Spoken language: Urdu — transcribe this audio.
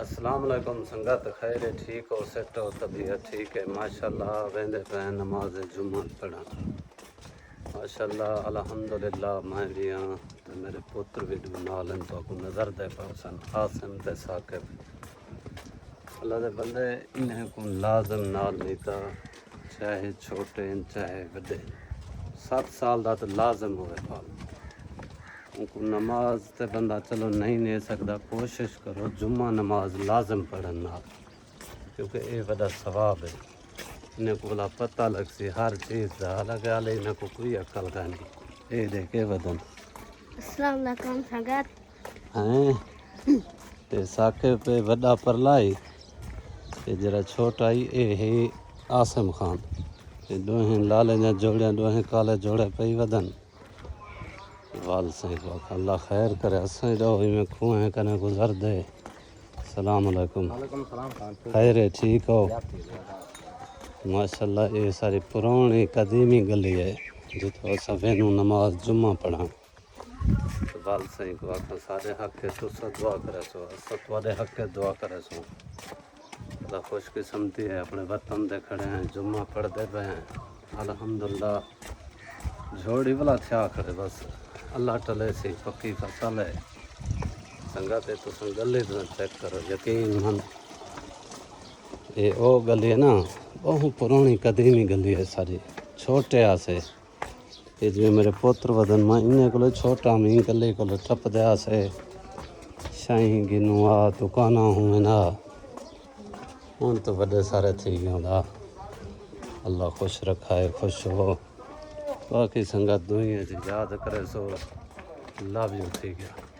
السلام علیکم سنگت خیر ٹھیک ہو سیٹ ہو طبیعت ٹھیک ہے ماشاءاللہ ویندے پہ نماز جمعہ پڑھا ماشاءاللہ الحمدللہ میں بھی ہاں تو میرے پتر بھی نال تو کو نظر دے پاسن قاسم تے ثاقب اللہ دے بندے انہیں کو لازم نال نہیں تا چاہے چھوٹے چاہے بڑے 7 سال دا تو لازم ہوئے پال ان کو نماز تے بندہ چلو نہیں لے سکتا کوشش کرو جمعہ نماز لازم پڑھن نال کیونکہ یہ بڑا ثواب ہے انہیں کو پتہ لگ سی ہر چیز دا حالانکہ حالے انہیں کو کوئی عقل کا نہیں یہ دیکھے بدن السلام علیکم سنگت ہیں تے ساکے پہ بڑا پرلائی تے جرا چھوٹا ہی اے ہے عاصم خان تے دوہیں لالے جا جوڑے دوہیں کالے جوڑے پہ ودن وال سائیں کو اللہ خیر کرے اسیں جو ہی میں کھوئیں کنے گزر دے السلام علیکم خیر ٹھیک ہو ماشاءاللہ یہ ساری پرانی قدیمی گلی ہے جتوں سویں نوں نماز جمعہ پڑھاں وال سائیں کو آکھاں سارے حق کے تسا دعا کرے سو اسا تواڈے حق کے دعا کرے سو اللہ خوش قسمتی ہے اپنے وطن دے کھڑے ہیں جمعہ پڑھتے پہ ہیں الحمدللہ جھوڑی والا تھیا کھڑے بس اللہ ٹلے سی پکی فصل ہے سنگت ہے تو گلی تو چیک کرو یقین من یہ او گلی ہے نا بہت پرانی قدیمی گلی ہے ساری چھوٹے آسے یہ جو میرے پوتر ودن میں انہیں کو چھوٹا میں گلی کو ٹپ دیا سے شاہیں گنو آ دکانہ ہوں نا ہوں تو بڑے سارے تھی گیا اللہ خوش رکھائے خوش ہو باقی سنگت دعائیں جی یاد کرے سو لو یو ٹھیک ہے